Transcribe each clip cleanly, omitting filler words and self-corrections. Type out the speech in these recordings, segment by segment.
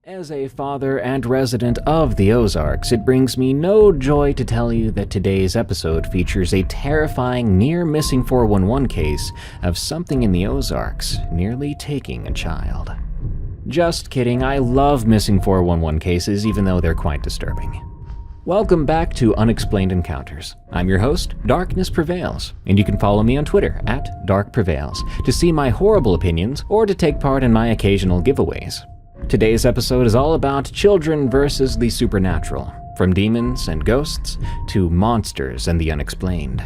As a father and resident of the Ozarks, it brings me no joy to tell you that today's episode features a terrifying near-missing 411 case of something in the Ozarks nearly taking a child. Just kidding, I love missing 411 cases even though they're quite disturbing. Welcome back to Unexplained Encounters. I'm your host, Darkness Prevails, and you can follow me on Twitter at DarkPrevails to see my horrible opinions or to take part in my occasional giveaways. Today's episode is all about children versus the supernatural, from demons and ghosts to monsters and the unexplained.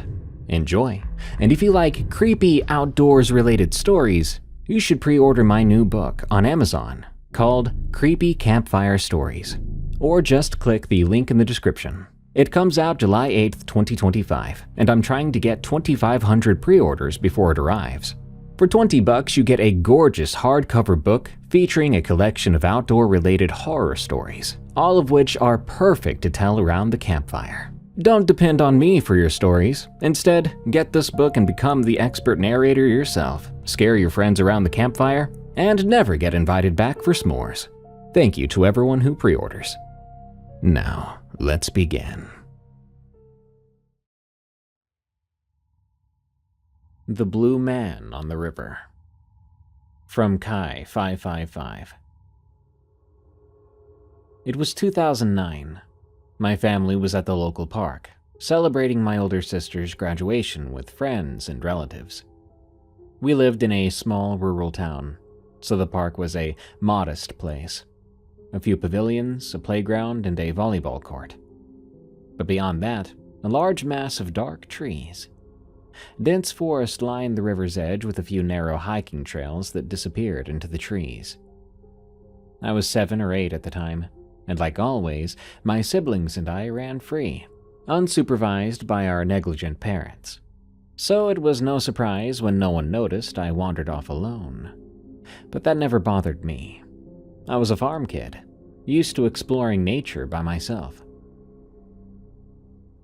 Enjoy, and if you like creepy outdoors-related stories, you should pre-order my new book on Amazon called Creepy Campfire Stories, or just click the link in the description. It comes out July 8th, 2025, and I'm trying to get 2,500 pre-orders before it arrives. For $20, you get a gorgeous hardcover book featuring a collection of outdoor-related horror stories, all of which are perfect to tell around the campfire. Don't depend on me for your stories. Instead, get this book and become the expert narrator yourself, scare your friends around the campfire, and never get invited back for s'mores. Thank you to everyone who pre-orders. Now, let's begin. The Blue Man on the River. From Kai 555. It was 2009. My family was at the local park, celebrating my older sister's graduation with friends and relatives. We lived in a small rural town, so the park was a modest place. A few pavilions, a playground, and a volleyball court. But beyond that, a large mass of dark trees. Dense forest lined the river's edge with a few narrow hiking trails that disappeared into the trees. I was 7 or 8 at the time, and like always, my siblings and I ran free, unsupervised by our negligent parents. So it was no surprise when no one noticed I wandered off alone. But that never bothered me. I was a farm kid, used to exploring nature by myself.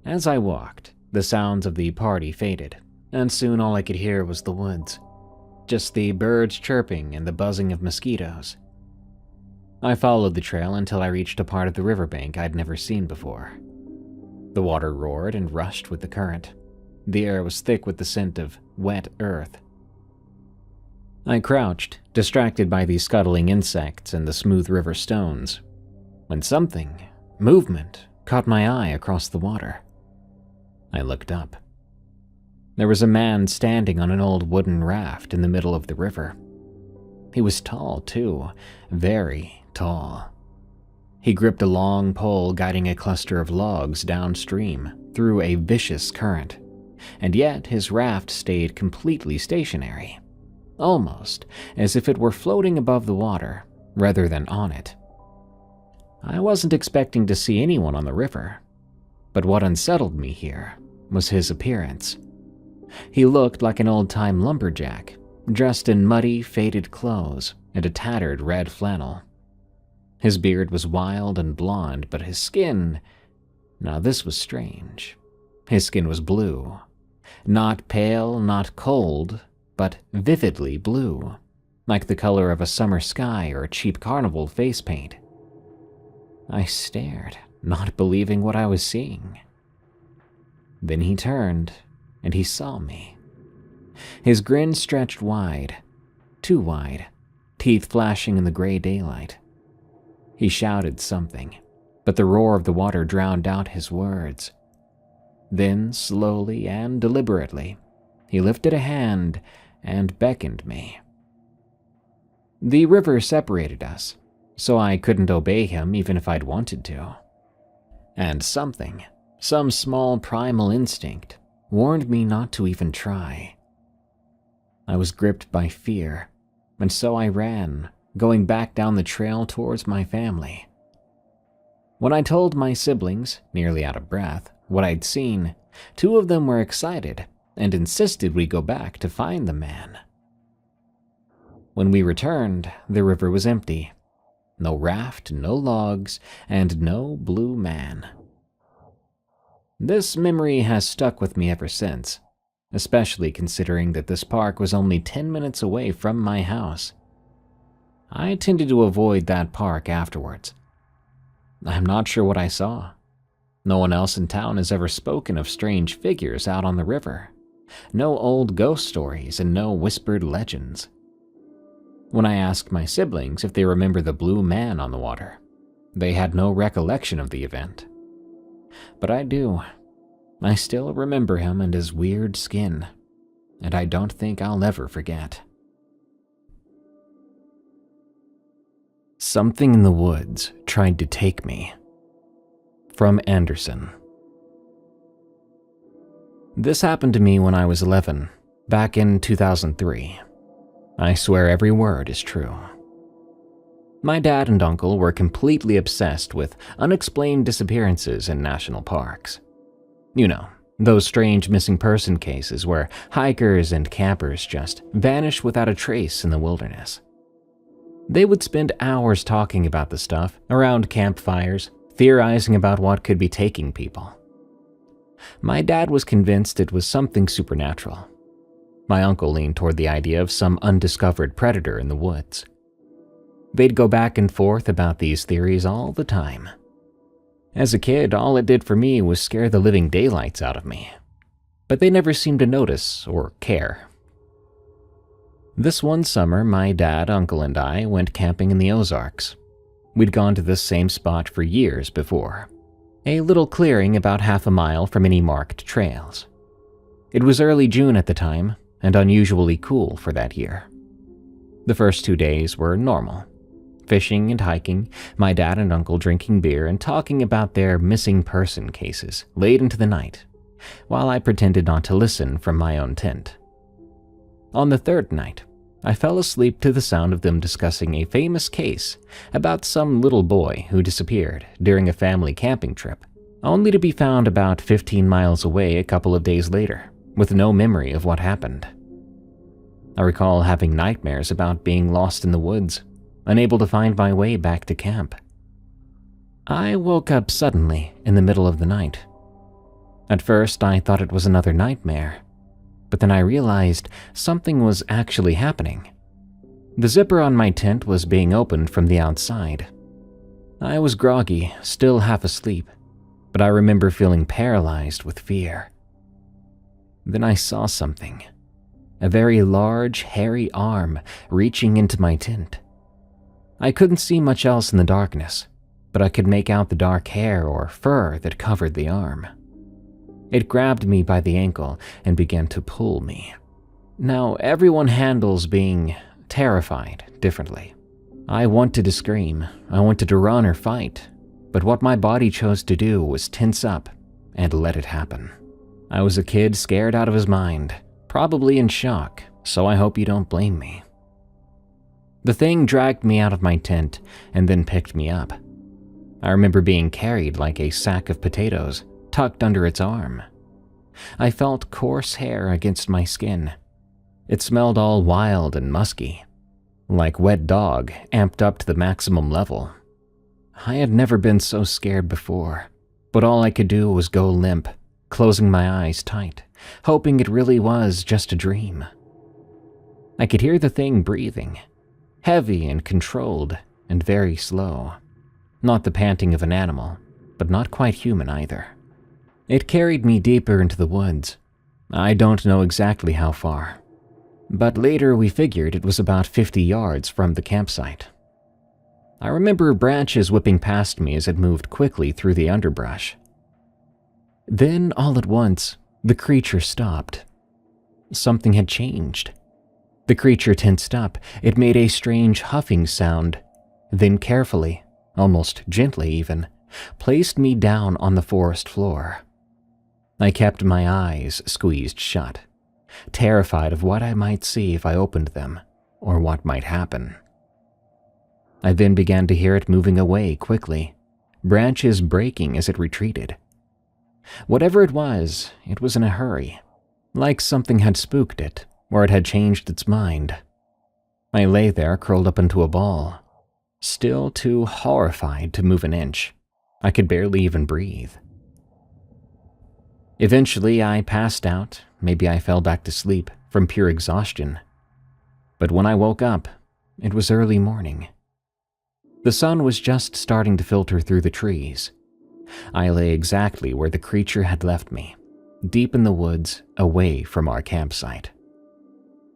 As I walked, the sounds of the party faded, and soon all I could hear was the woods. Just the birds chirping and the buzzing of mosquitoes. I followed the trail until I reached a part of the riverbank I'd never seen before. The water roared and rushed with the current. The air was thick with the scent of wet earth. I crouched, distracted by the scuttling insects and the smooth river stones, when movement, caught my eye across the water. I looked up. There was a man standing on an old wooden raft in the middle of the river. He was tall, too, very tall. He gripped a long pole guiding a cluster of logs downstream through a vicious current, and yet his raft stayed completely stationary, almost as if it were floating above the water rather than on it. I wasn't expecting to see anyone on the river, but what unsettled me here was his appearance. He looked like an old-time lumberjack, dressed in muddy, faded clothes and a tattered red flannel. His beard was wild and blonde, but his skin... Now this was strange. His skin was blue. Not pale, not cold, but vividly blue, like the color of a summer sky or a cheap carnival face paint. I stared, not believing what I was seeing. Then he turned, and he saw me. His grin stretched wide, too wide, teeth flashing in the gray daylight. He shouted something, but the roar of the water drowned out his words. Then, slowly and deliberately, he lifted a hand and beckoned me. The river separated us, so I couldn't obey him even if I'd wanted to. And some small primal instinct, warned me not to even try. I was gripped by fear, and so I ran, going back down the trail towards my family. When I told my siblings, nearly out of breath, what I'd seen, 2 of them were excited and insisted we go back to find the man. When we returned, the river was empty. No raft, no logs, and no blue man. This memory has stuck with me ever since, especially considering that this park was only 10 minutes away from my house. I tended to avoid that park afterwards. I'm not sure what I saw. No one else in town has ever spoken of strange figures out on the river. No old ghost stories and no whispered legends. When I asked my siblings if they remember the blue man on the water, they had no recollection of the event. But I do. I still remember him and his weird skin, and I don't think I'll ever forget. Something in the woods tried to take me. From Anderson. This happened to me when I was 11, back in 2003. I swear every word is true. My dad and uncle were completely obsessed with unexplained disappearances in national parks. You know, those strange missing person cases where hikers and campers just vanish without a trace in the wilderness. They would spend hours talking about the stuff around campfires, theorizing about what could be taking people. My dad was convinced it was something supernatural. My uncle leaned toward the idea of some undiscovered predator in the woods. They'd go back and forth about these theories all the time. As a kid, all it did for me was scare the living daylights out of me. But they never seemed to notice or care. This one summer, my dad, uncle, and I went camping in the Ozarks. We'd gone to this same spot for years before. A little clearing about half a mile from any marked trails. It was early June at the time, and unusually cool for that year. The first 2 days were normal. Fishing and hiking, my dad and uncle drinking beer and talking about their missing person cases late into the night, while I pretended not to listen from my own tent. On the third night, I fell asleep to the sound of them discussing a famous case about some little boy who disappeared during a family camping trip, only to be found about 15 miles away a couple of days later, with no memory of what happened. I recall having nightmares about being lost in the woods, unable to find my way back to camp. I woke up suddenly in the middle of the night. At first, I thought it was another nightmare. But then I realized something was actually happening. The zipper on my tent was being opened from the outside. I was groggy, still half asleep, but I remember feeling paralyzed with fear. Then I saw something. A very large, hairy arm reaching into my tent. I couldn't see much else in the darkness, but I could make out the dark hair or fur that covered the arm. It grabbed me by the ankle and began to pull me. Now, everyone handles being terrified differently. I wanted to scream, I wanted to run or fight, but what my body chose to do was tense up and let it happen. I was a kid scared out of his mind, probably in shock, so I hope you don't blame me. The thing dragged me out of my tent and then picked me up. I remember being carried like a sack of potatoes, tucked under its arm. I felt coarse hair against my skin. It smelled all wild and musky, like wet dog amped up to the maximum level. I had never been so scared before, but all I could do was go limp, closing my eyes tight, hoping it really was just a dream. I could hear the thing breathing, heavy and controlled and very slow. Not the panting of an animal, but not quite human either. It carried me deeper into the woods. I don't know exactly how far, but later we figured it was about 50 yards from the campsite. I remember branches whipping past me as it moved quickly through the underbrush. Then, all at once, the creature stopped. Something had changed. The creature tensed up. It made a strange huffing sound, then carefully, almost gently even, placed me down on the forest floor. I kept my eyes squeezed shut, terrified of what I might see if I opened them, or what might happen. I then began to hear it moving away quickly, branches breaking as it retreated. Whatever it was in a hurry, like something had spooked it, or it had changed its mind. I lay there curled up into a ball, still too horrified to move an inch. I could barely even breathe. Eventually, I passed out. Maybe I fell back to sleep from pure exhaustion. But when I woke up, It was early morning. The sun was just starting to filter through the trees. I lay exactly where the creature had left me, deep in the woods, away from our campsite.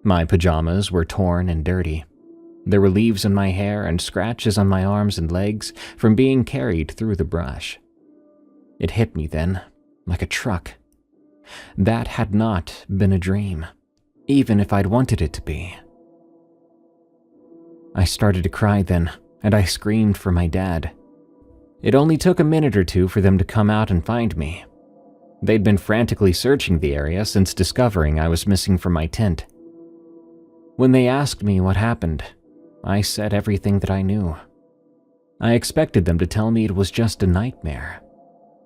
My pajamas were torn and dirty. There were leaves in my hair and scratches on my arms and legs from being carried through the brush. It hit me then, like a truck. That had not been a dream, even if I'd wanted it to be. I started to cry then, and I screamed for my dad. It only took a minute or two for them to come out and find me. They'd been frantically searching the area since discovering I was missing from my tent. When they asked me what happened, I said everything that I knew. I expected them to tell me it was just a nightmare,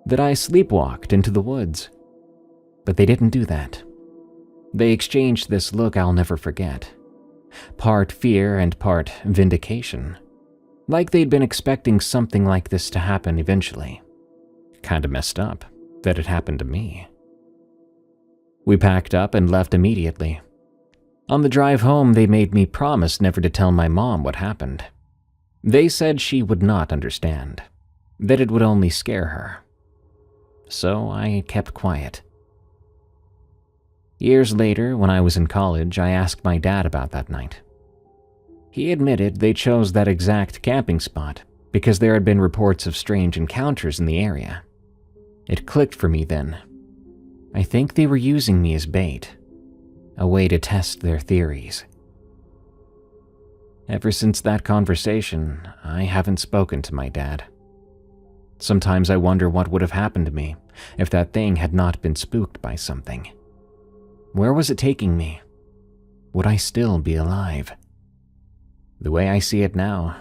that I sleepwalked into the woods. But they didn't do that. They exchanged this look I'll never forget. Part fear and part vindication. Like they'd been expecting something like this to happen eventually. Kinda messed up that it happened to me. We packed up and left immediately. On the drive home, they made me promise never to tell my mom what happened. They said she would not understand, that it would only scare her. So I kept quiet. Years later, when I was in college, I asked my dad about that night. He admitted they chose that exact camping spot because there had been reports of strange encounters in the area. It clicked for me then. I think they were using me as bait, a way to test their theories. Ever since that conversation, I haven't spoken to my dad. Sometimes I wonder what would have happened to me if that thing had not been spooked by something. Where was it taking me? Would I still be alive? The way I see it now,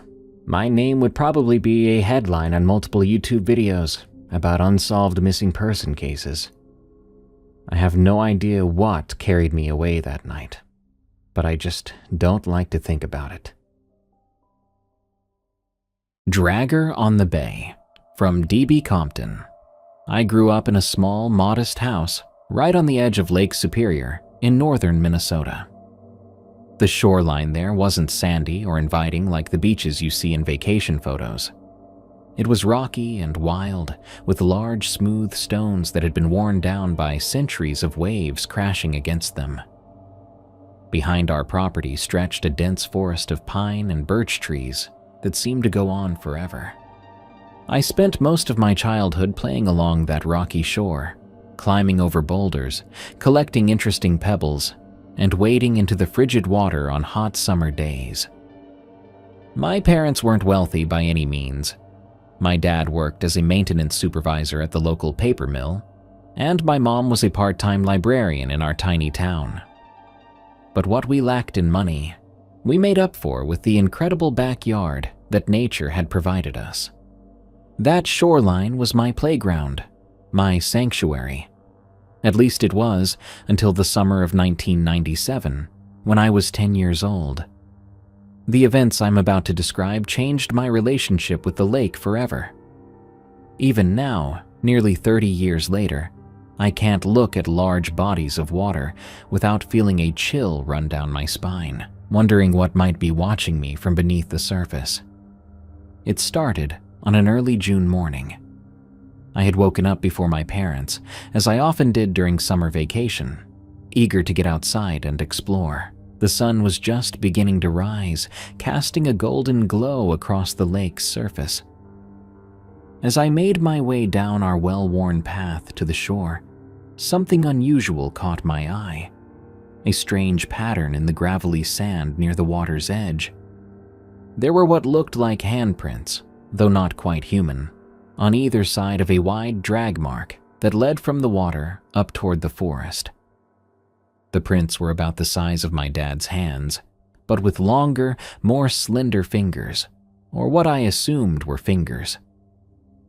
my name would probably be a headline on multiple YouTube videos about unsolved missing person cases. I have no idea what carried me away that night, but I just don't like to think about it. Dragger on the Bay, from D.B. Compton. I grew up in a small, modest house right on the edge of Lake Superior in northern Minnesota. The shoreline there wasn't sandy or inviting like the beaches you see in vacation photos. It was rocky and wild, with large, smooth stones that had been worn down by centuries of waves crashing against them. Behind our property stretched a dense forest of pine and birch trees that seemed to go on forever. I spent most of my childhood playing along that rocky shore, climbing over boulders, collecting interesting pebbles, and wading into the frigid water on hot summer days. My parents weren't wealthy by any means. My dad worked as a maintenance supervisor at the local paper mill, and my mom was a part-time librarian in our tiny town. But what we lacked in money, we made up for with the incredible backyard that nature had provided us. That shoreline was my playground, my sanctuary. At least it was until the summer of 1997, when I was 10 years old. The events I'm about to describe changed my relationship with the lake forever. Even now, nearly 30 years later, I can't look at large bodies of water without feeling a chill run down my spine, wondering what might be watching me from beneath the surface. It started on an early June morning. I had woken up before my parents, as I often did during summer vacation, eager to get outside and explore. The sun was just beginning to rise, casting a golden glow across the lake's surface. As I made my way down our well-worn path to the shore, something unusual caught my eye. A strange pattern in the gravelly sand near the water's edge. There were what looked like handprints, though not quite human, on either side of a wide drag mark that led from the water up toward the forest. The prints were about the size of my dad's hands, but with longer, more slender fingers, or what I assumed were fingers.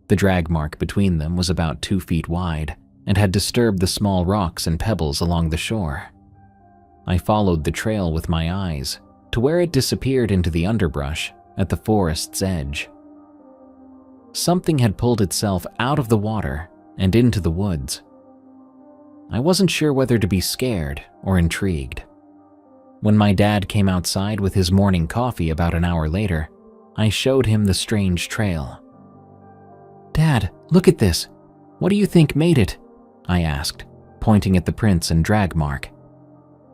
The drag mark between them was about 2 feet wide and had disturbed the small rocks and pebbles along the shore. I followed the trail with my eyes to where it disappeared into the underbrush at the forest's edge. Something had pulled itself out of the water and into the woods. I wasn't sure whether to be scared or intrigued. When my dad came outside with his morning coffee about an hour later, I showed him the strange trail. "Dad, look at this. What do you think made it?" I asked, pointing at the prints and drag mark.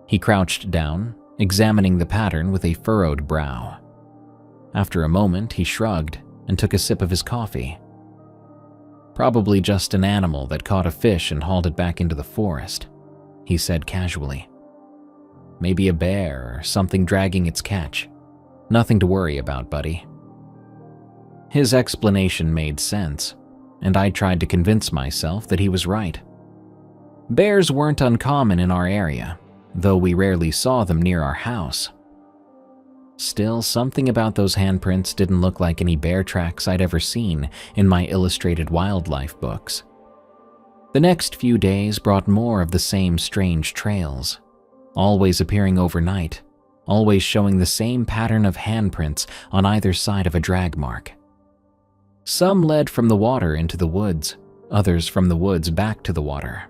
He crouched down, examining the pattern with a furrowed brow. After a moment, he shrugged and took a sip of his coffee. "Probably just an animal that caught a fish and hauled it back into the forest," he said casually. "Maybe a bear or something dragging its catch. Nothing to worry about, buddy." His explanation made sense, and I tried to convince myself that he was right. Bears weren't uncommon in our area, though we rarely saw them near our house. Still, something about those handprints didn't look like any bear tracks I'd ever seen in my illustrated wildlife books. The next few days brought more of the same strange trails, always appearing overnight, always showing the same pattern of handprints on either side of a drag mark. Some led from the water into the woods, others from the woods back to the water.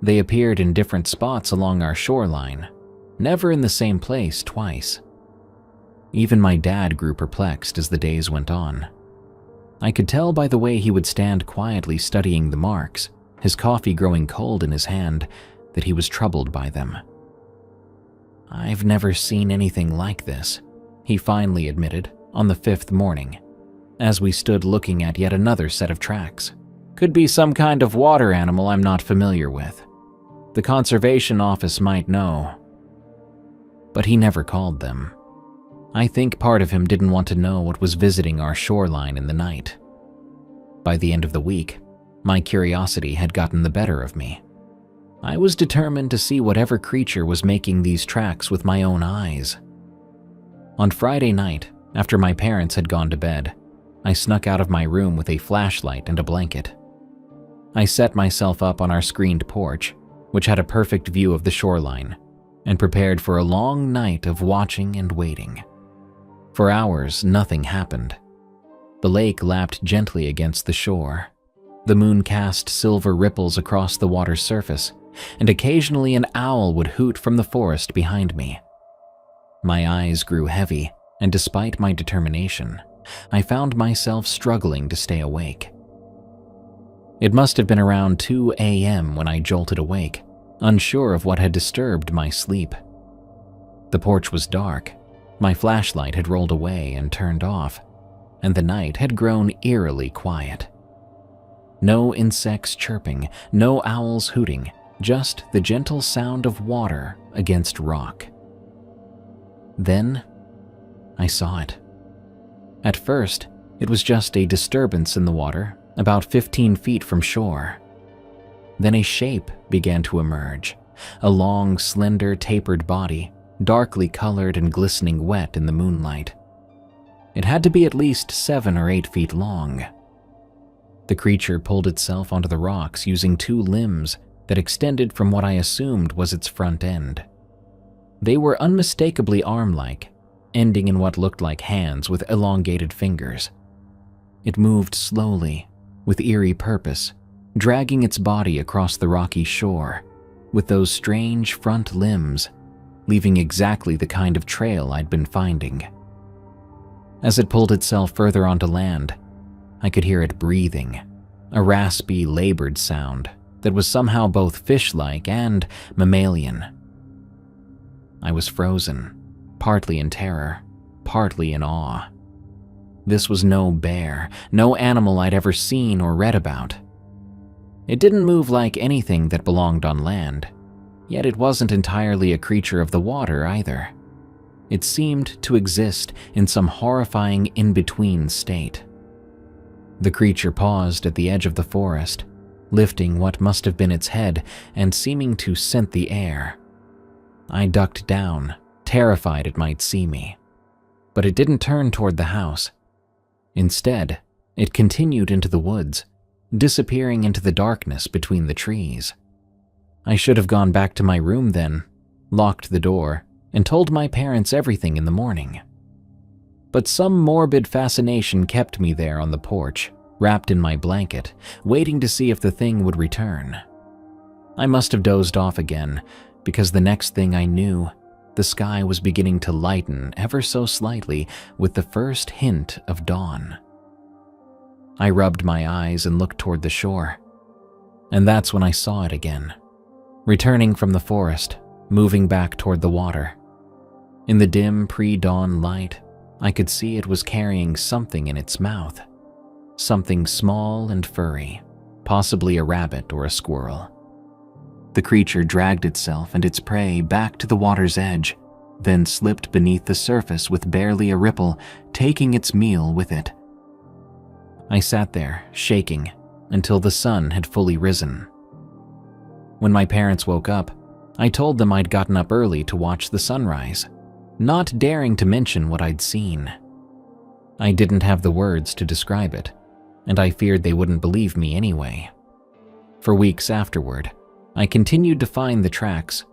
They appeared in different spots along our shoreline, never in the same place twice. Even my dad grew perplexed as the days went on. I could tell by the way he would stand quietly studying the marks, his coffee growing cold in his hand, that he was troubled by them. "I've never seen anything like this," he finally admitted on the 5th morning, as we stood looking at yet another set of tracks. "Could be some kind of water animal I'm not familiar with. The conservation office might know." But he never called them. I think part of him didn't want to know what was visiting our shoreline in the night. By the end of the week, my curiosity had gotten the better of me. I was determined to see whatever creature was making these tracks with my own eyes. On Friday night, after my parents had gone to bed, I snuck out of my room with a flashlight and a blanket. I set myself up on our screened porch, which had a perfect view of the shoreline, and prepared for a long night of watching and waiting. For hours, nothing happened. The lake lapped gently against the shore. The moon cast silver ripples across the water's surface, and occasionally an owl would hoot from the forest behind me. My eyes grew heavy, and despite my determination, I found myself struggling to stay awake. It must have been around 2 a.m. when I jolted awake, unsure of what had disturbed my sleep. The porch was dark. My flashlight had rolled away and turned off, and the night had grown eerily quiet. No insects chirping, no owls hooting, just the gentle sound of water against rock. Then, I saw it. At first, it was just a disturbance in the water, about 15 feet from shore. Then a shape began to emerge, a long, slender, tapered body, darkly colored and glistening wet in the moonlight. It had to be at least 7 or 8 feet long. The creature pulled itself onto the rocks using 2 limbs that extended from what I assumed was its front end. They were unmistakably arm-like, ending in what looked like hands with elongated fingers. It moved slowly, with eerie purpose, dragging its body across the rocky shore, with those strange front limbs, leaving exactly the kind of trail I'd been finding. As it pulled itself further onto land, I could hear it breathing, a raspy, labored sound that was somehow both fish-like and mammalian. I was frozen, partly in terror, partly in awe. This was no bear, no animal I'd ever seen or read about. It didn't move like anything that belonged on land, yet it wasn't entirely a creature of the water either. It seemed to exist in some horrifying in-between state. The creature paused at the edge of the forest, lifting what must have been its head and seeming to scent the air. I ducked down, terrified it might see me. But it didn't turn toward the house. Instead, it continued into the woods, disappearing into the darkness between the trees. I should have gone back to my room then, locked the door, and told my parents everything in the morning. But some morbid fascination kept me there on the porch, wrapped in my blanket, waiting to see if the thing would return. I must have dozed off again, because the next thing I knew, the sky was beginning to lighten ever so slightly with the first hint of dawn. I rubbed my eyes and looked toward the shore, and that's when I saw it again, returning from the forest, moving back toward the water. In the dim pre-dawn light, I could see it was carrying something in its mouth, something small and furry, possibly a rabbit or a squirrel. The creature dragged itself and its prey back to the water's edge, then slipped beneath the surface with barely a ripple, taking its meal with it. I sat there, shaking, until the sun had fully risen. When my parents woke up, I told them I'd gotten up early to watch the sunrise, not daring to mention what I'd seen. I didn't have the words to describe it, and I feared they wouldn't believe me anyway. For weeks afterward, I continued to find the tracks,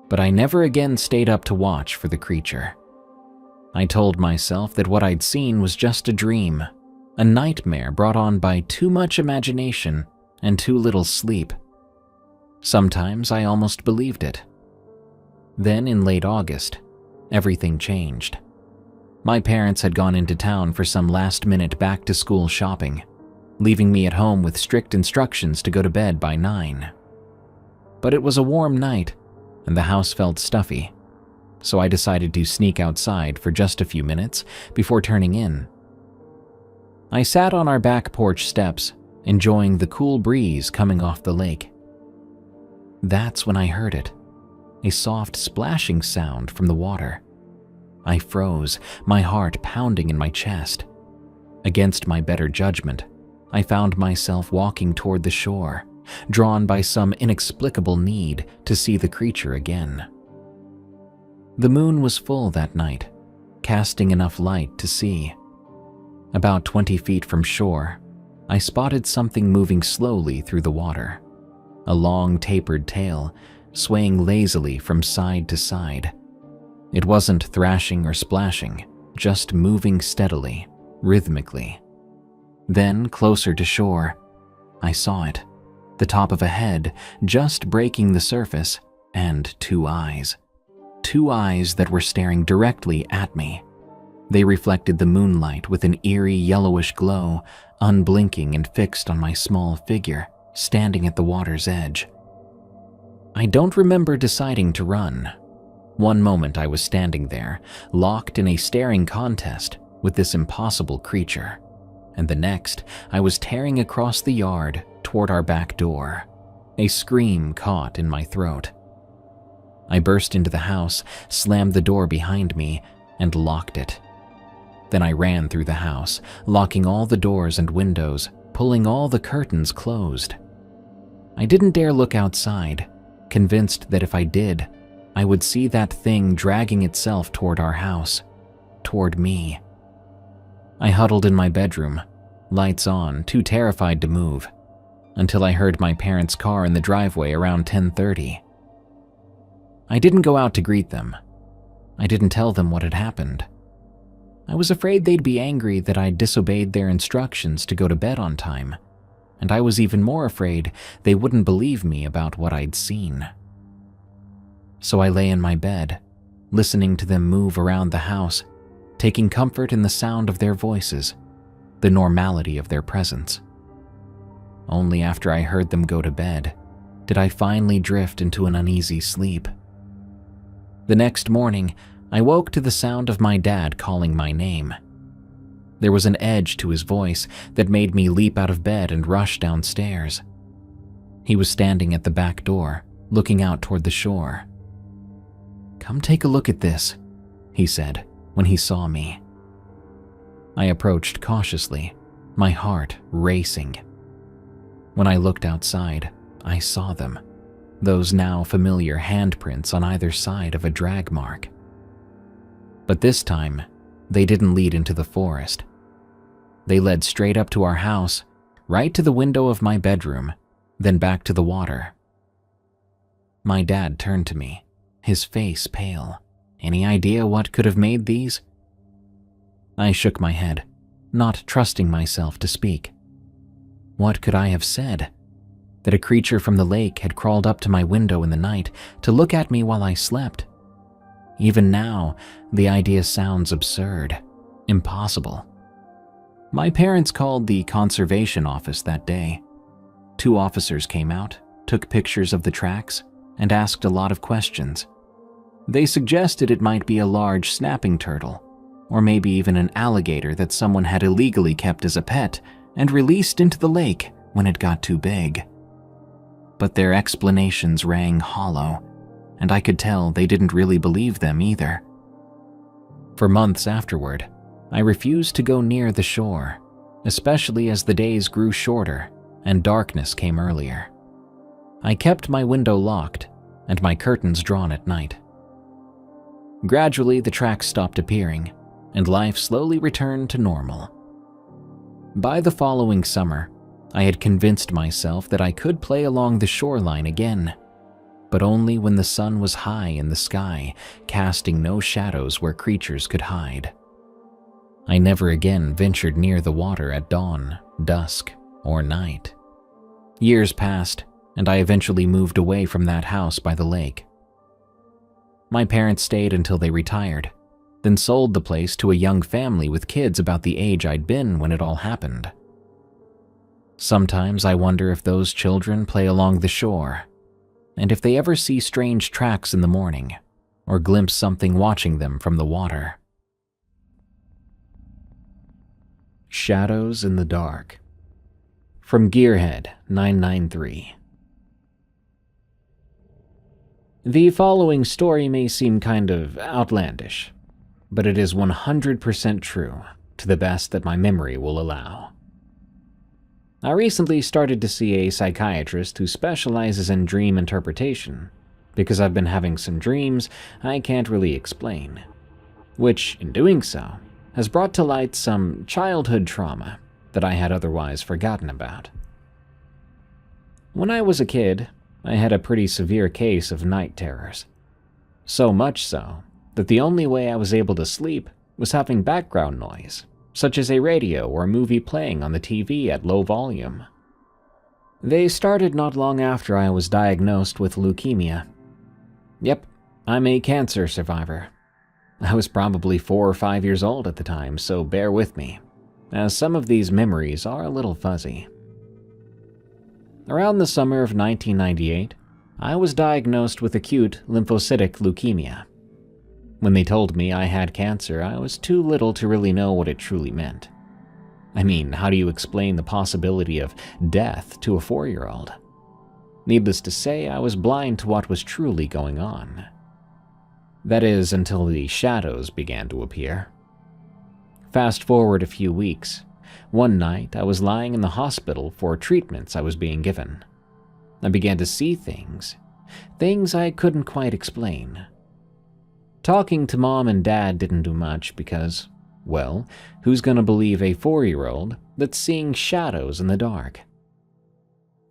but I never again stayed up to watch for the creature. I told myself that what I'd seen was just a dream, a nightmare brought on by too much imagination and too little sleep. Sometimes I almost believed it. Then in late August, everything changed. My parents had gone into town for some last-minute back-to-school shopping, leaving me at home with strict instructions to go to bed by 9. But it was a warm night, and the house felt stuffy, so I decided to sneak outside for just a few minutes before turning in. I sat on our back porch steps, enjoying the cool breeze coming off the lake. That's when I heard it, a soft splashing sound from the water. I froze, my heart pounding in my chest. Against my better judgment, I found myself walking toward the shore, drawn by some inexplicable need to see the creature again. The moon was full that night, casting enough light to see. About 20 feet from shore, I spotted something moving slowly through the water, a long tapered tail swaying lazily from side to side. It wasn't thrashing or splashing, just moving steadily, rhythmically. Then, closer to shore, I saw it, the top of a head just breaking the surface, and two eyes that were staring directly at me. They reflected the moonlight with an eerie yellowish glow, unblinking and fixed on my small figure, standing at the water's edge. I don't remember deciding to run. One moment I was standing there, locked in a staring contest with this impossible creature, and the next I was tearing across the yard toward our back door, a scream caught in my throat. I burst into the house, slammed the door behind me, and locked it. Then I ran through the house, locking all the doors and windows, pulling all the curtains closed. I didn't dare look outside, convinced that if I did, I would see that thing dragging itself toward our house, toward me. I huddled in my bedroom, lights on, too terrified to move, until I heard my parents' car in the driveway around 10:30. I didn't go out to greet them. I didn't tell them what had happened. I was afraid they'd be angry that I'd disobeyed their instructions to go to bed on time, and I was even more afraid they wouldn't believe me about what I'd seen. So I lay in my bed, listening to them move around the house, taking comfort in the sound of their voices, the normality of their presence. Only after I heard them go to bed did I finally drift into an uneasy sleep. The next morning, I woke to the sound of my dad calling my name. There was an edge to his voice that made me leap out of bed and rush downstairs. He was standing at the back door, looking out toward the shore. "Come take a look at this," he said when he saw me. I approached cautiously, my heart racing. When I looked outside, I saw them, those now familiar handprints on either side of a drag mark. But this time, they didn't lead into the forest. They led straight up to our house, right to the window of my bedroom, then back to the water. My dad turned to me, his face pale. Any idea what could have made these? I shook my head, not trusting myself to speak. What could I have said? That a creature from the lake had crawled up to my window in the night to look at me while I slept? Even now, the idea sounds absurd, impossible. My parents called the conservation office that day. 2 officers came out, took pictures of the tracks, and asked a lot of questions. They suggested it might be a large snapping turtle, or maybe even an alligator that someone had illegally kept as a pet and released into the lake when it got too big. But their explanations rang hollow, and I could tell they didn't really believe them either. For months afterward, I refused to go near the shore, especially as the days grew shorter and darkness came earlier. I kept my window locked and my curtains drawn at night. Gradually, the tracks stopped appearing, and life slowly returned to normal. By the following summer, I had convinced myself that I could play along the shoreline again, but only when the sun was high in the sky, casting no shadows where creatures could hide. I never again ventured near the water at dawn, dusk, or night. Years passed, and I eventually moved away from that house by the lake. My parents stayed until they retired, then sold the place to a young family with kids about the age I'd been when it all happened. Sometimes I wonder if those children play along the shore, and if they ever see strange tracks in the morning, or glimpse something watching them from the water. Shadows in the Dark. From Gearhead 993. The following story may seem kind of outlandish, but it is 100% true, to the best that my memory will allow. I recently started to see a psychiatrist who specializes in dream interpretation, because I've been having some dreams I can't really explain, which, in doing so, has brought to light some childhood trauma that I had otherwise forgotten about. When I was a kid, I had a pretty severe case of night terrors. So much so that the only way I was able to sleep was having background noise, such as a radio or a movie playing on the TV at low volume. They started not long after I was diagnosed with leukemia. Yep, I'm a cancer survivor. I was probably 4 or 5 years old at the time, so bear with me, as some of these memories are a little fuzzy. Around the summer of 1998, I was diagnosed with acute lymphocytic leukemia. When they told me I had cancer, I was too little to really know what it truly meant. I mean, how do you explain the possibility of death to a 4-year-old? Needless to say, I was blind to what was truly going on. That is, until the shadows began to appear. Fast forward a few weeks. One night, I was lying in the hospital for treatments I was being given. I began to see things I couldn't quite explain. Talking to Mom and Dad didn't do much because, well, who's gonna believe a 4-year-old that's seeing shadows in the dark?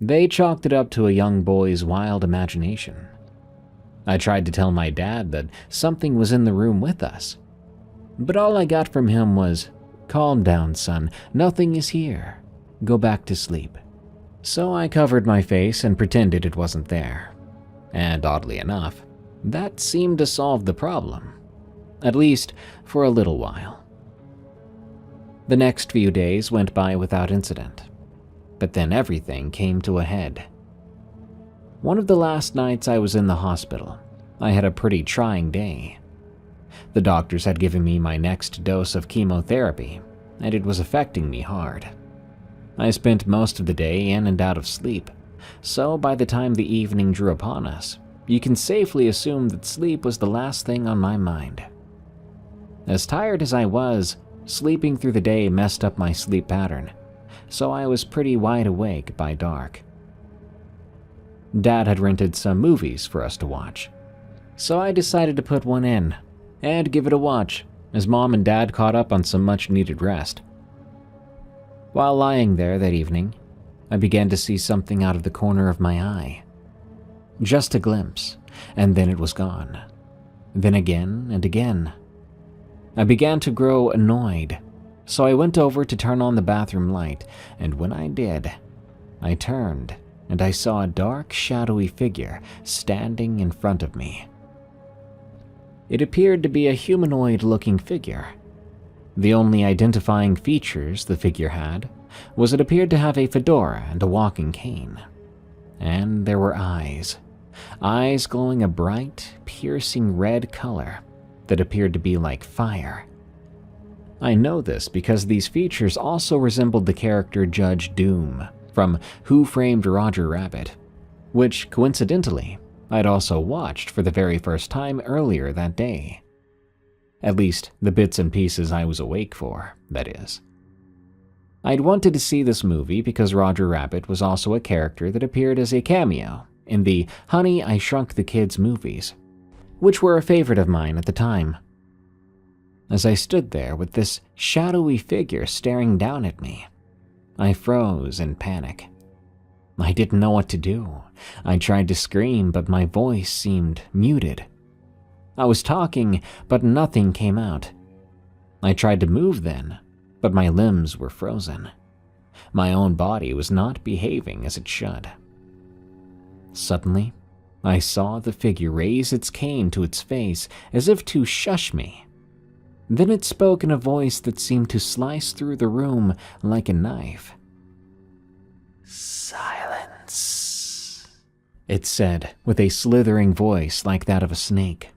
They chalked it up to a young boy's wild imagination. I tried to tell my dad that something was in the room with us, but all I got from him was, "Calm down, son, nothing is here. Go back to sleep." So I covered my face and pretended it wasn't there. And oddly enough, that seemed to solve the problem, at least for a little while. The next few days went by without incident, but then everything came to a head. One of the last nights I was in the hospital, I had a pretty trying day. The doctors had given me my next dose of chemotherapy, and it was affecting me hard. I spent most of the day in and out of sleep, so by the time the evening drew upon us, you can safely assume that sleep was the last thing on my mind. As tired as I was, sleeping through the day messed up my sleep pattern, so I was pretty wide awake by dark. Dad had rented some movies for us to watch, so I decided to put one in and give it a watch as Mom and Dad caught up on some much-needed rest. While lying there that evening, I began to see something out of the corner of my eye. Just a glimpse, and then it was gone. Then again and again. I began to grow annoyed, so I went over to turn on the bathroom light, and when I did, I turned and I saw a dark, shadowy figure standing in front of me. It appeared to be a humanoid-looking figure. The only identifying features the figure had was it appeared to have a fedora and a walking cane. And there were eyes glowing a bright, piercing red color that appeared to be like fire. I know this because these features also resembled the character Judge Doom from Who Framed Roger Rabbit, which, coincidentally, I'd also watched for the very first time earlier that day. At least, the bits and pieces I was awake for, that is. I'd wanted to see this movie because Roger Rabbit was also a character that appeared as a cameo in the Honey, I Shrunk the Kids movies, which were a favorite of mine at the time. As I stood there with this shadowy figure staring down at me, I froze in panic. I didn't know what to do. I tried to scream, but my voice seemed muted. I was talking, but nothing came out. I tried to move then, but my limbs were frozen. My own body was not behaving as it should. Suddenly, I saw the figure raise its cane to its face as if to shush me. Then it spoke in a voice that seemed to slice through the room like a knife. "Silence," it said with a slithering voice like that of a snake.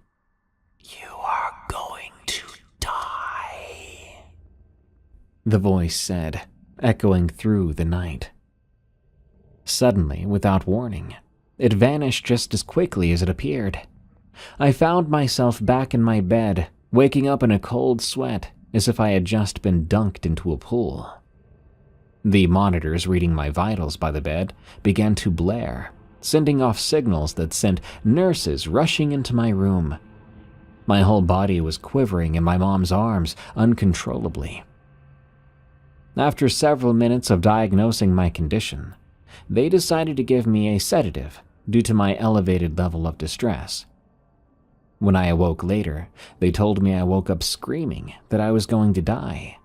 "You are going to die," the voice said, echoing through the night. Suddenly, without warning, it vanished just as quickly as it appeared. I found myself back in my bed, waking up in a cold sweat as if I had just been dunked into a pool. The monitors reading my vitals by the bed began to blare, sending off signals that sent nurses rushing into my room. My whole body was quivering in my mom's arms uncontrollably. After several minutes of diagnosing my condition, they decided to give me a sedative due to my elevated level of distress. When I awoke later, they told me I woke up screaming that I was going to die.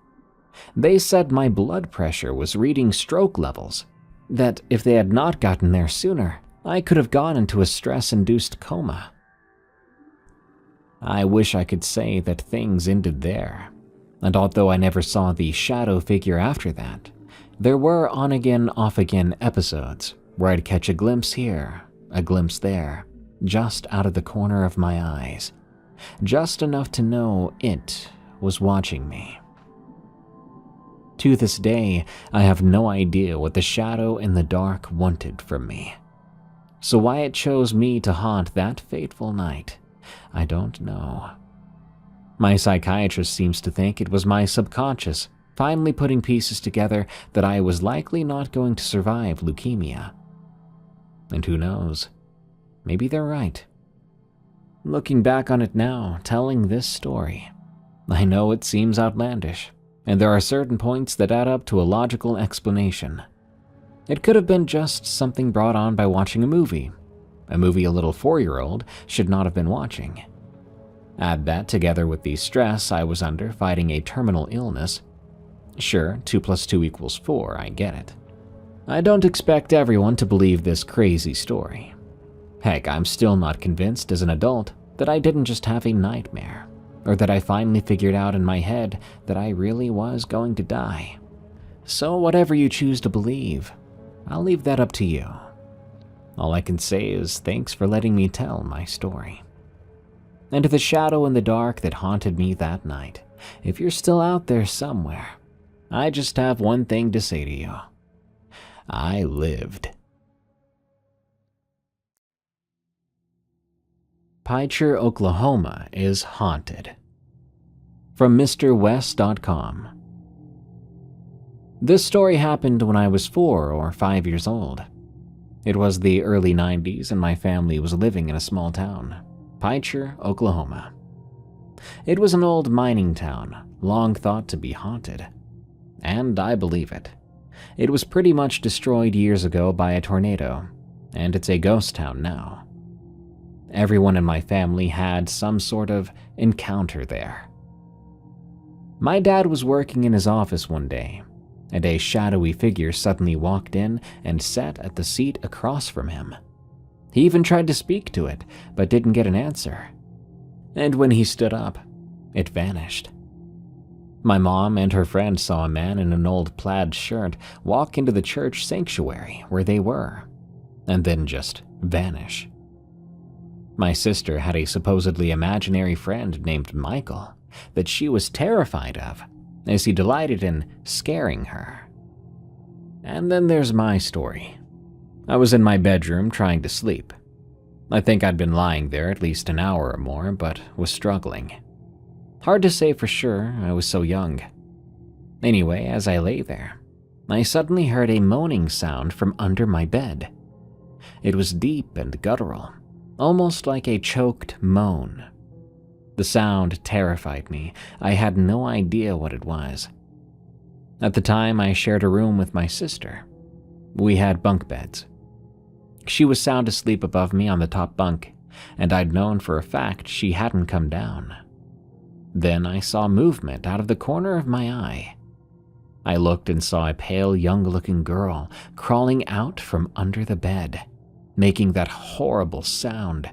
They said my blood pressure was reading stroke levels, that if they had not gotten there sooner, I could have gone into a stress-induced coma. I wish I could say that things ended there, and although I never saw the shadow figure after that, there were on-again, off-again episodes where I'd catch a glimpse here, a glimpse there, just out of the corner of my eyes, just enough to know it was watching me. To this day, I have no idea what the shadow in the dark wanted from me. So why it chose me to haunt that fateful night, I don't know. My psychiatrist seems to think it was my subconscious finally putting pieces together that I was likely not going to survive leukemia. And who knows? Maybe they're right. Looking back on it now, telling this story, I know it seems outlandish, and there are certain points that add up to a logical explanation. It could have been just something brought on by watching a movie a little 4-year-old should not have been watching. Add that together with the stress I was under fighting a terminal illness. Sure, 2 + 2 = 4, I get it. I don't expect everyone to believe this crazy story. Heck, I'm still not convinced as an adult that I didn't just have a nightmare, or that I finally figured out in my head that I really was going to die. So whatever you choose to believe, I'll leave that up to you. All I can say is thanks for letting me tell my story. And to the shadow in the dark that haunted me that night, if you're still out there somewhere, I just have one thing to say to you. I lived. Picher, Oklahoma is haunted. From MrWest.com. This story happened when I was 4 or 5 years old. It was the early 90s and my family was living in a small town, Picher, Oklahoma. It was an old mining town, long thought to be haunted. And I believe it. It was pretty much destroyed years ago by a tornado, and it's a ghost town now. Everyone in my family had some sort of encounter there. My dad was working in his office one day, and a shadowy figure suddenly walked in and sat at the seat across from him. He even tried to speak to it, but didn't get an answer. and when he stood up, it vanished. My mom and her friend saw a man in an old plaid shirt walk into the church sanctuary where they were, and then just vanish. My sister had a supposedly imaginary friend named Michael that she was terrified of, as he delighted in scaring her. And then there's my story. I was in my bedroom trying to sleep. I think I'd been lying there at least an hour or more, but was struggling. Hard to say for sure, I was so young. Anyway, as I lay there, I suddenly heard a moaning sound from under my bed. It was deep and guttural, almost like a choked moan. The sound terrified me. I had no idea what it was. At the time, I shared a room with my sister. We had bunk beds. She was sound asleep above me on the top bunk, and I'd known for a fact she hadn't come down. Then I saw movement out of the corner of my eye. I looked and saw a pale, young-looking girl crawling out from under the bed, making that horrible sound.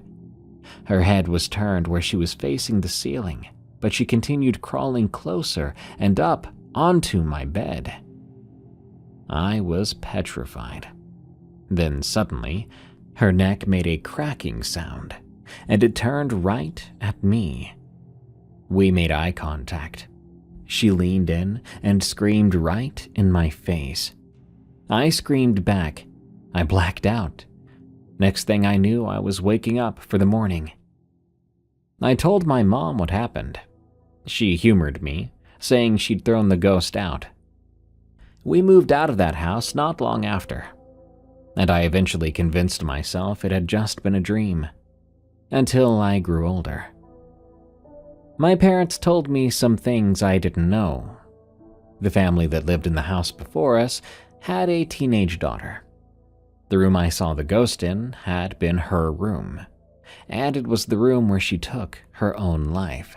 Her head was turned where she was facing the ceiling, but she continued crawling closer and up onto my bed. I was petrified. Then suddenly, her neck made a cracking sound, and it turned right at me. We made eye contact. She leaned in and screamed right in my face. I screamed back. I blacked out. Next thing I knew, I was waking up for the morning. I told my mom what happened. She humored me, saying she'd thrown the ghost out. We moved out of that house not long after, and I eventually convinced myself it had just been a dream, until I grew older. My parents told me some things I didn't know. The family that lived in the house before us had a teenage daughter. The room I saw the ghost in had been her room, and it was the room where she took her own life.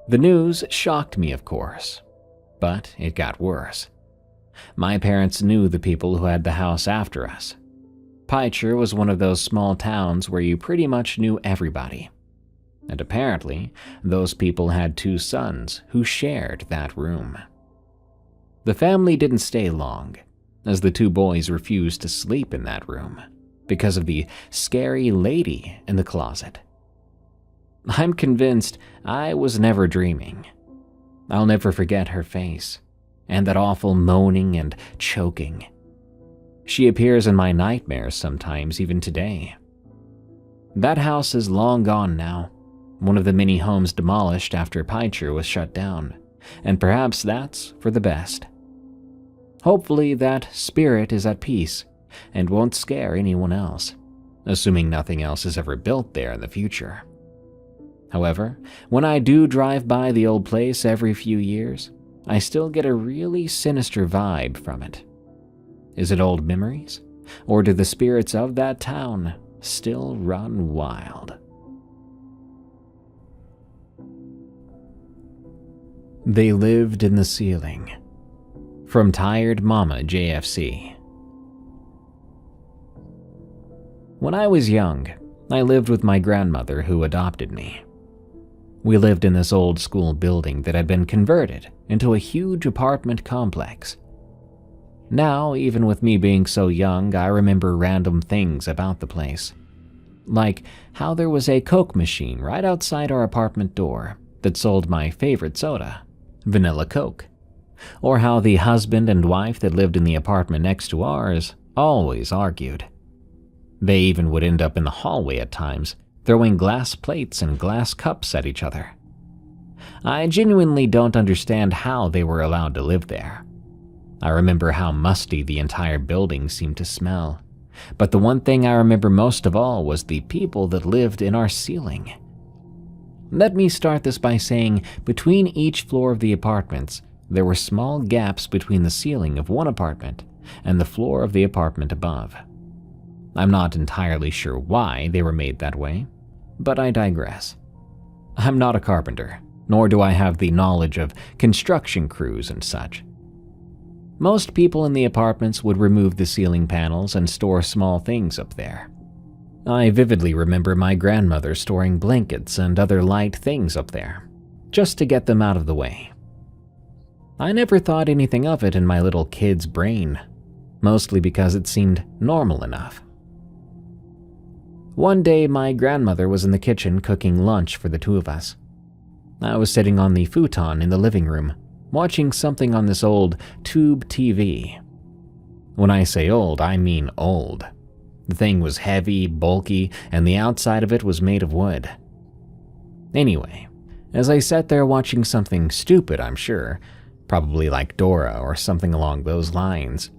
The news shocked me, of course, but it got worse. My parents knew the people who had the house after us. Picher was one of those small towns where you pretty much knew everybody. And apparently, those people had 2 sons who shared that room. The family didn't stay long, as the 2 boys refused to sleep in that room because of the scary lady in the closet. I'm convinced I was never dreaming. I'll never forget her face, and that awful moaning and choking. She appears in my nightmares sometimes, even today. That house is long gone now, one of the many homes demolished after Picher was shut down, and perhaps that's for the best. Hopefully that spirit is at peace and won't scare anyone else, assuming nothing else is ever built there in the future. However, when I do drive by the old place every few years, I still get a really sinister vibe from it. Is it old memories? Or do the spirits of that town still run wild? They lived in the ceiling. From Tired Mama JFC. When I was young, I lived with my grandmother who adopted me. We lived in this old school building that had been converted into a huge apartment complex. Now, even with me being so young, I remember random things about the place. Like how there was a Coke machine right outside our apartment door that sold my favorite soda, vanilla Coke. Or how the husband and wife that lived in the apartment next to ours always argued. They even would end up in the hallway at times, throwing glass plates and glass cups at each other. I genuinely don't understand how they were allowed to live there. I remember how musty the entire building seemed to smell, but the one thing I remember most of all was the people that lived in our ceiling. Let me start this by saying between each floor of the apartments, there were small gaps between the ceiling of one apartment and the floor of the apartment above. I'm not entirely sure why they were made that way, but I digress. I'm not a carpenter, nor do I have the knowledge of construction crews and such. Most people in the apartments would remove the ceiling panels and store small things up there. I vividly remember my grandmother storing blankets and other light things up there, just to get them out of the way. I never thought anything of it in my little kid's brain, mostly because it seemed normal enough. One day, my grandmother was in the kitchen cooking lunch for the two of us. I was sitting on the futon in the living room, watching something on this old tube TV. When I say old, I mean old. The thing was heavy, bulky, and the outside of it was made of wood. Anyway, as I sat there watching something stupid, I'm sure, probably like Dora or something along those lines,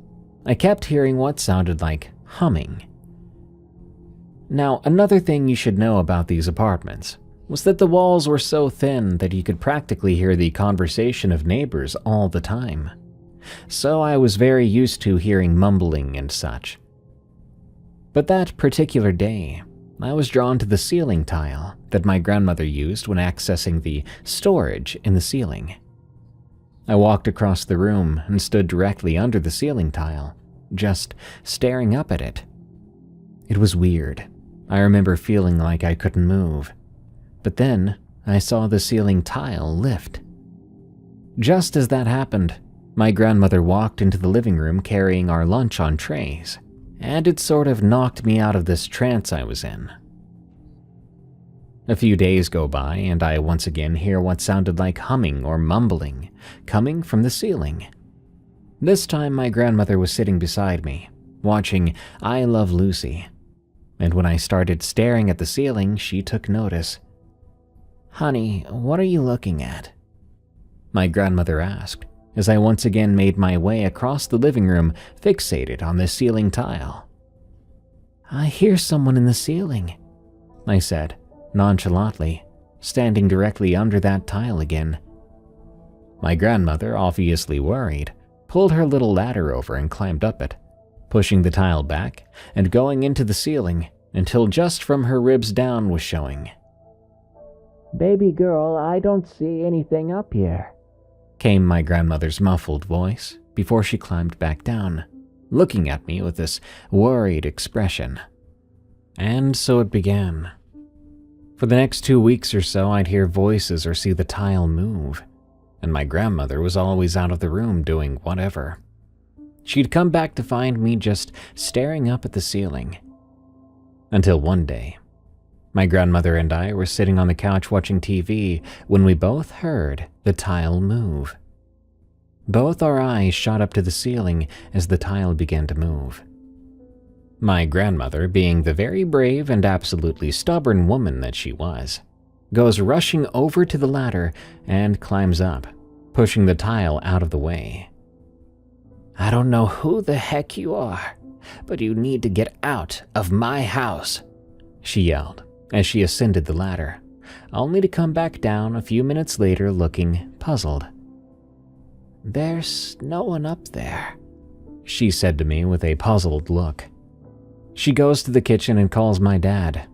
I kept hearing what sounded like humming. Now, another thing you should know about these apartments was that the walls were so thin that you could practically hear the conversation of neighbors all the time. So I was very used to hearing mumbling and such. But that particular day, I was drawn to the ceiling tile that my grandmother used when accessing the storage in the ceiling. I walked across the room and stood directly under the ceiling tile, just staring up at it. It was weird. I remember feeling like I couldn't move. But then I saw the ceiling tile lift. Just as that happened, my grandmother walked into the living room carrying our lunch on trays, and it sort of knocked me out of this trance I was in. A few days go by, and I once again hear what sounded like humming or mumbling coming from the ceiling. This time my grandmother was sitting beside me, watching I Love Lucy, and when I started staring at the ceiling, she took notice. "Honey, what are you looking at?" my grandmother asked, as I once again made my way across the living room, fixated on the ceiling tile. "I hear someone in the ceiling," I said, nonchalantly, standing directly under that tile again. My grandmother, obviously worried, pulled her little ladder over and climbed up it, pushing the tile back and going into the ceiling until just from her ribs down was showing. "Baby girl, I don't see anything up here," came my grandmother's muffled voice before she climbed back down, looking at me with this worried expression. And so it began. For the next 2 weeks or so, I'd hear voices or see the tile move, and my grandmother was always out of the room doing whatever. She'd come back to find me just staring up at the ceiling. Until one day, my grandmother and I were sitting on the couch watching TV when we both heard the tile move. Both our eyes shot up to the ceiling as the tile began to move. My grandmother, being the very brave and absolutely stubborn woman that she was, goes rushing over to the ladder and climbs up, pushing the tile out of the way. "I don't know who the heck you are, but you need to get out of my house," she yelled as she ascended the ladder, only to come back down a few minutes later looking puzzled. "There's no one up there," she said to me with a puzzled look. She goes to the kitchen and calls my dad,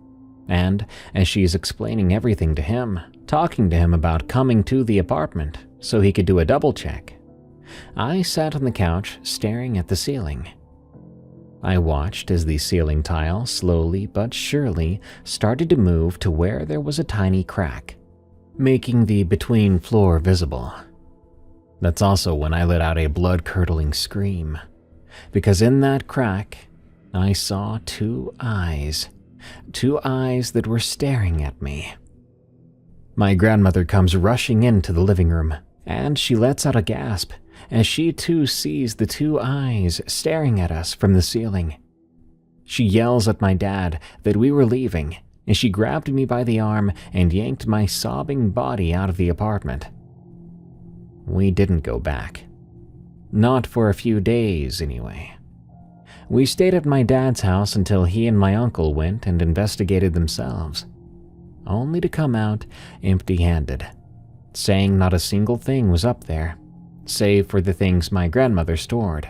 and as she's explaining everything to him, talking to him about coming to the apartment so he could do a double check, I sat on the couch staring at the ceiling. I watched as the ceiling tile slowly but surely started to move to where there was a tiny crack, making the between floor visible. That's also when I let out a blood-curdling scream, because in that crack, I saw two eyes that were staring at me. My grandmother comes rushing into the living room, and she lets out a gasp as she too sees the two eyes staring at us from the ceiling. She yells at my dad that we were leaving, and she grabbed me by the arm and yanked my sobbing body out of the apartment. We didn't go back. Not for a few days, anyway. We stayed at my dad's house until he and my uncle went and investigated themselves, only to come out empty-handed, saying not a single thing was up there, save for the things my grandmother stored.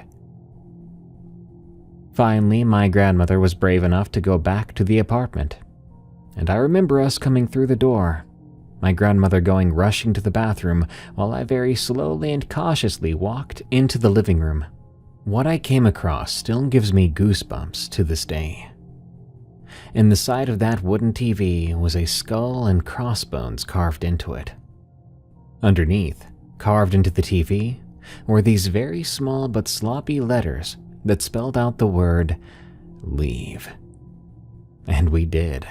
Finally, my grandmother was brave enough to go back to the apartment, and I remember us coming through the door, my grandmother going rushing to the bathroom while I very slowly and cautiously walked into the living room. What I came across still gives me goosebumps to this day. In the side of that wooden TV was a skull and crossbones carved into it. Underneath, carved into the TV, were these very small but sloppy letters that spelled out the word leave. And we did.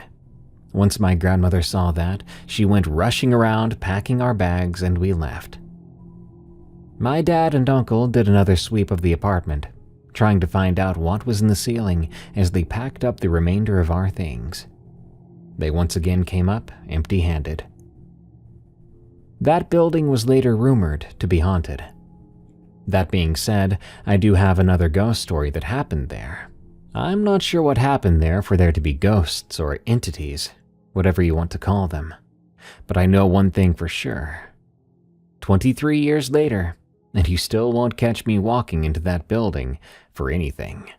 Once my grandmother saw that, she went rushing around packing our bags and we left. My dad and uncle did another sweep of the apartment, trying to find out what was in the ceiling as they packed up the remainder of our things. They once again came up empty-handed. That building was later rumored to be haunted. That being said, I do have another ghost story that happened there. I'm not sure what happened there for there to be ghosts or entities, whatever you want to call them. But I know one thing for sure. 23 years later, and you still won't catch me walking into that building for anything.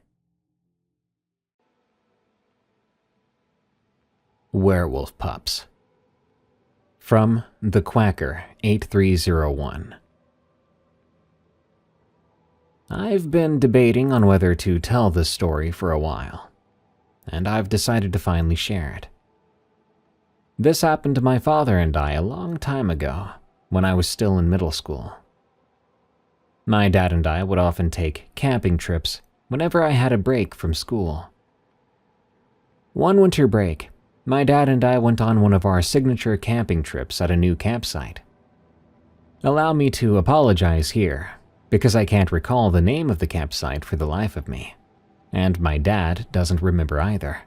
Werewolf Pups. From The Quacker 8301. I've been debating on whether to tell this story for a while, and I've decided to finally share it. This happened to my father and I a long time ago, when I was still in middle school. My dad and I would often take camping trips whenever I had a break from school. One winter break, my dad and I went on one of our signature camping trips at a new campsite. Allow me to apologize here, because I can't recall the name of the campsite for the life of me, and my dad doesn't remember either.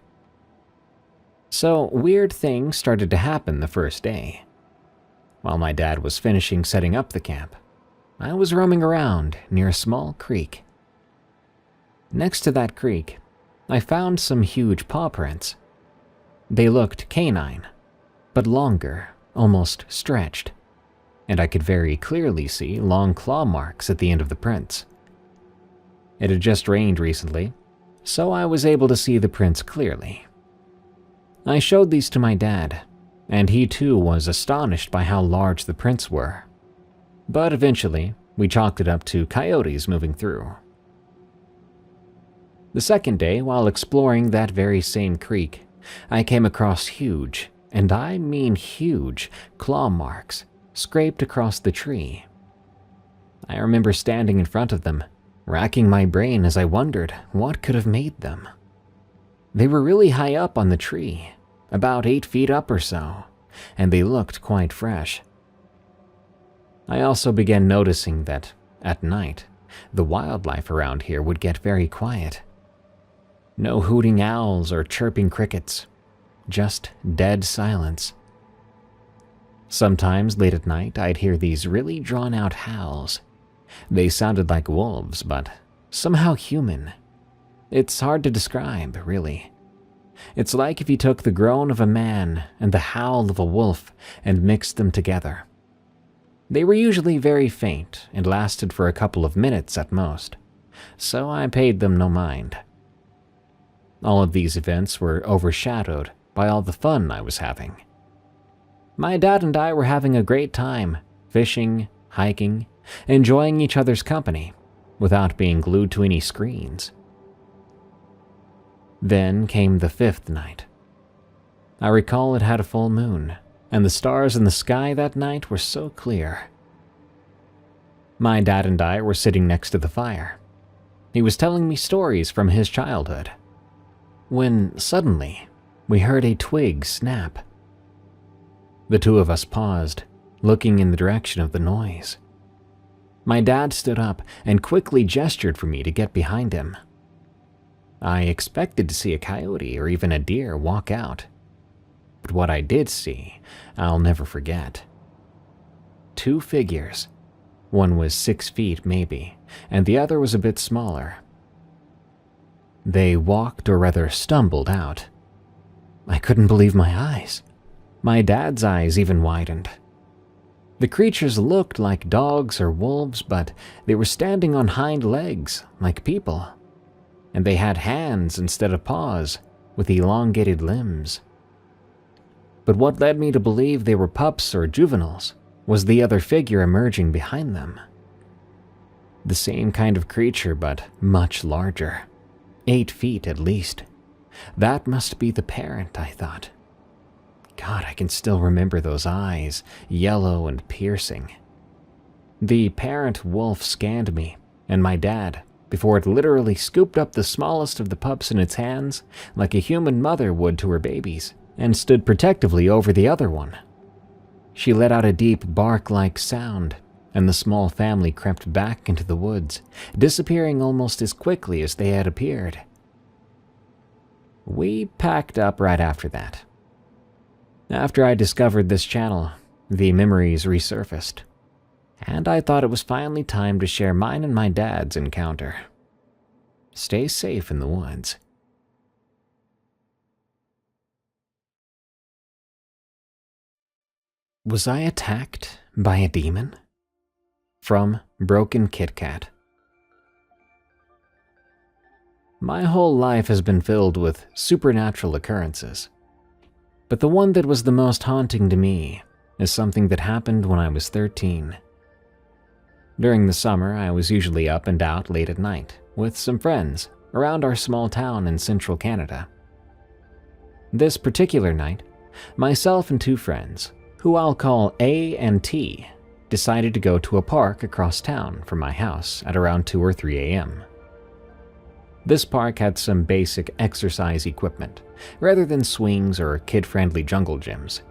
So weird things started to happen the first day. While my dad was finishing setting up the camp, I was roaming around near a small creek. Next to that creek, I found some huge paw prints. They looked canine, but longer, almost stretched, and I could very clearly see long claw marks at the end of the prints. It had just rained recently, so I was able to see the prints clearly. I showed these to my dad, and he too was astonished by how large the prints were. But eventually, we chalked it up to coyotes moving through. The second day, while exploring that very same creek, I came across huge, and I mean huge, claw marks scraped across the tree. I remember standing in front of them, racking my brain as I wondered what could have made them. They were really high up on the tree, about 8 feet up or so, and they looked quite fresh. I also began noticing that, at night, the wildlife around here would get very quiet. No hooting owls or chirping crickets, just dead silence. Sometimes late at night, I'd hear these really drawn-out howls. They sounded like wolves, but somehow human. It's hard to describe, really. It's like if you took the groan of a man and the howl of a wolf and mixed them together. They were usually very faint and lasted for a couple of minutes at most, so I paid them no mind. All of these events were overshadowed by all the fun I was having. My dad and I were having a great time, fishing, hiking, enjoying each other's company, without being glued to any screens. Then came the fifth night. I recall it had a full moon, and the stars in the sky that night were so clear. My dad and I were sitting next to the fire. He was telling me stories from his childhood, when suddenly we heard a twig snap. The two of us paused, looking in the direction of the noise. My dad stood up and quickly gestured for me to get behind him. I expected to see a coyote or even a deer walk out, but what I did see, I'll never forget. 2 figures. One was 6 feet maybe, and the other was a bit smaller. They walked, or rather stumbled out. I couldn't believe my eyes. My dad's eyes even widened. The creatures looked like dogs or wolves, but they were standing on hind legs, like people. And they had hands instead of paws, with elongated limbs. But what led me to believe they were pups or juveniles was the other figure emerging behind them. The same kind of creature, but much larger, 8 feet at least. That must be the parent, I thought. God, I can still remember those eyes, yellow and piercing. The parent wolf scanned me and my dad before it literally scooped up the smallest of the pups in its hands like a human mother would to her babies and stood protectively over the other one. She let out a deep bark-like sound, and the small family crept back into the woods, disappearing almost as quickly as they had appeared. We packed up right after that. After I discovered this channel, the memories resurfaced, and I thought it was finally time to share mine and my dad's encounter. Stay safe in the woods. Was I attacked by a demon? From Broken Kit Kat. My whole life has been filled with supernatural occurrences, but the one that was the most haunting to me is something that happened when I was 13. During the summer, I was usually up and out late at night with some friends around our small town in central Canada. This particular night, myself and two friends, who I'll call A and T, decided to go to a park across town from my house at around 2 or 3 a.m. This park had some basic exercise equipment, rather than swings or kid-friendly jungle gyms.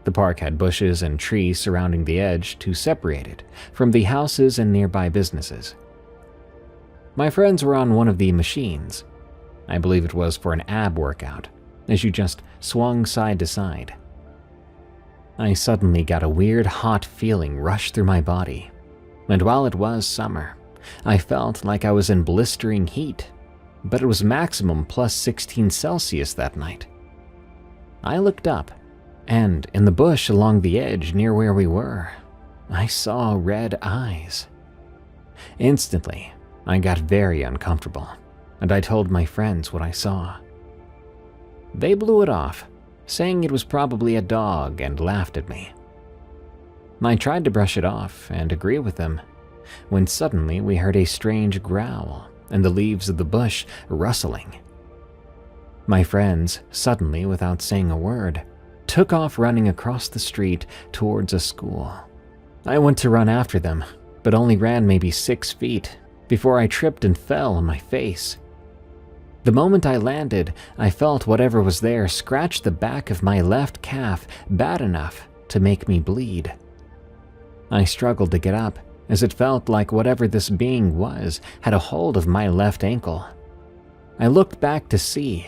The park had bushes and trees surrounding the edge to separate it from the houses and nearby businesses. My friends were on one of the machines. I believe it was for an ab workout, as you just swung side to side. I suddenly got a weird hot feeling rush through my body, and while it was summer, I felt like I was in blistering heat, but it was maximum plus 16 Celsius that night. I looked up, and in the bush along the edge near where we were, I saw red eyes. Instantly, I got very uncomfortable, and I told my friends what I saw. They blew it off, saying it was probably a dog, and laughed at me. I tried to brush it off and agree with them, when suddenly we heard a strange growl and the leaves of the bush rustling. My friends, suddenly, without saying a word, took off running across the street towards a school. I went to run after them, but only ran maybe 6 feet before I tripped and fell on my face. The moment I landed, I felt whatever was there scratch the back of my left calf bad enough to make me bleed. I struggled to get up, as it felt like whatever this being was had a hold of my left ankle. I looked back to see,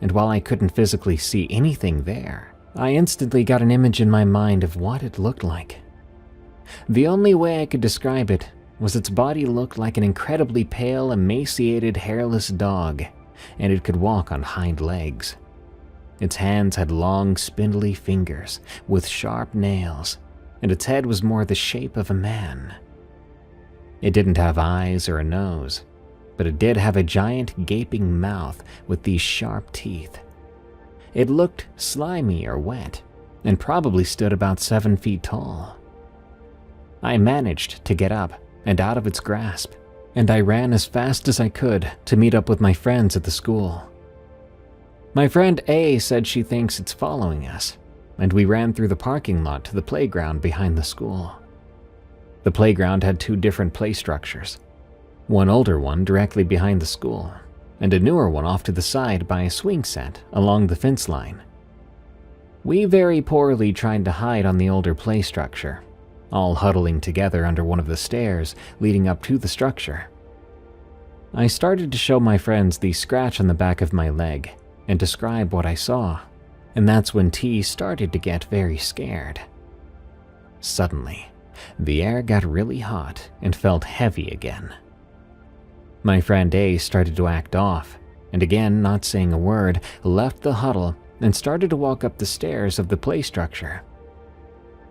and while I couldn't physically see anything there, I instantly got an image in my mind of what it looked like. The only way I could describe it was its body looked like an incredibly pale, emaciated, hairless dog, and it could walk on hind legs. Its hands had long, spindly fingers with sharp nails, and its head was more the shape of a man. It didn't have eyes or a nose, but it did have a giant gaping mouth with these sharp teeth. It looked slimy or wet, and probably stood about 7 feet tall. I managed to get up and out of its grasp, and I ran as fast as I could to meet up with my friends at the school. My friend A said she thinks it's following us, and we ran through the parking lot to the playground behind the school. The playground had 2 different play structures, one older one directly behind the school, and a newer one off to the side by a swing set along the fence line. We very poorly tried to hide on the older play structure, all huddling together under one of the stairs leading up to the structure. I started to show my friends the scratch on the back of my leg and describe what I saw, and that's when T started to get very scared. Suddenly, the air got really hot and felt heavy again. My friend A started to act off, and again, not saying a word, left the huddle and started to walk up the stairs of the play structure.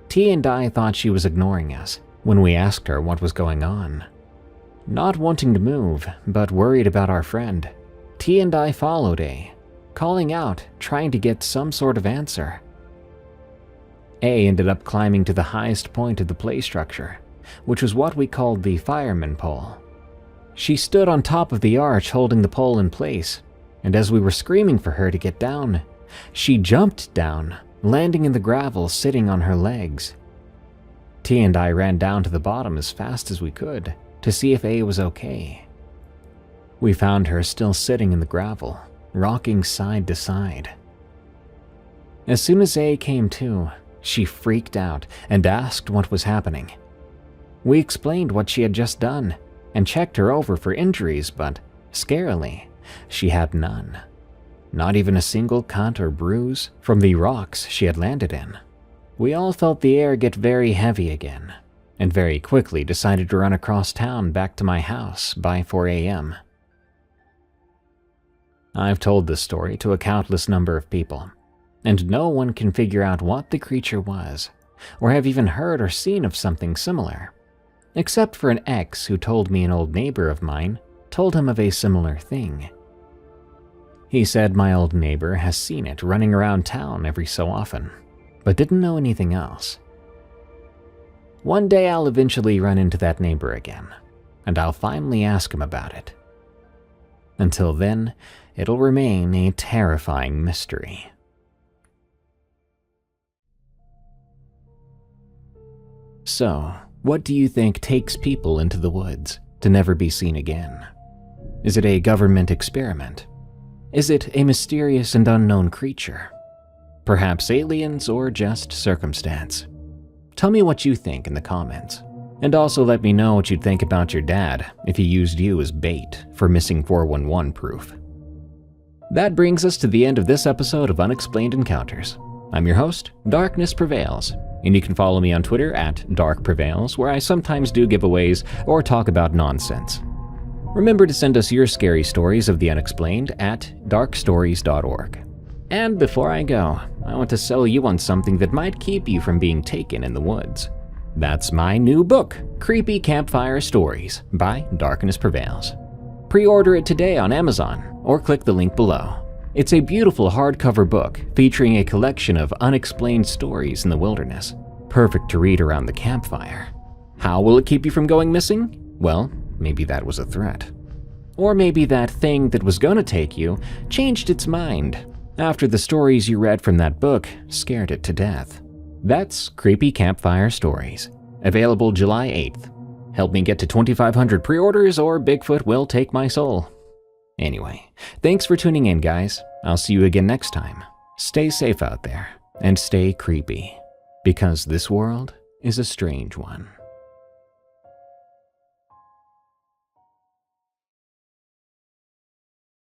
T and I thought she was ignoring us when we asked her what was going on. Not wanting to move, but worried about our friend, T and I followed A, calling out, trying to get some sort of answer. A ended up climbing to the highest point of the play structure, which was what we called the fireman pole. She stood on top of the arch holding the pole in place, and as we were screaming for her to get down, she jumped down, landing in the gravel sitting on her legs. T and I ran down to the bottom as fast as we could to see if A was okay. We found her still sitting in the gravel, rocking side to side. As soon as A came to, she freaked out and asked what was happening. We explained what she had just done and checked her over for injuries, but scarily, she had none. Not even a single cut or bruise from the rocks she had landed in. We all felt the air get very heavy again, and very quickly decided to run across town back to my house by 4 a.m. I've told this story to a countless number of people, and no one can figure out what the creature was, or have even heard or seen of something similar, except for an ex who told me an old neighbor of mine told him of a similar thing. He said my old neighbor has seen it running around town every so often, but didn't know anything else. One day I'll eventually run into that neighbor again, and I'll finally ask him about it. Until then, it'll remain a terrifying mystery. So, what do you think takes people into the woods to never be seen again? Is it a government experiment? Is it a mysterious and unknown creature? Perhaps aliens or just circumstance? Tell me what you think in the comments. And also let me know what you'd think about your dad if he used you as bait for missing 411 proof. That brings us to the end of this episode of Unexplained Encounters. I'm your host, Darkness Prevails, and you can follow me on Twitter at DarkPrevails, where I sometimes do giveaways or talk about nonsense. Remember to send us your scary stories of the unexplained at darkstories.org. And before I go, I want to sell you on something that might keep you from being taken in the woods. That's my new book, Creepy Campfire Stories by Darkness Prevails. Pre-order it today on Amazon or click the link below. It's a beautiful hardcover book featuring a collection of unexplained stories in the wilderness, perfect to read around the campfire. How will it keep you from going missing? Well, maybe that was a threat. Or maybe that thing that was gonna take you changed its mind after the stories you read from that book scared it to death. That's Creepy Campfire Stories, available July 8th. Help me get to 2,500 pre-orders or Bigfoot will take my soul. Anyway, thanks for tuning in, guys. I'll see you again next time. Stay safe out there and stay creepy, because this world is a strange one.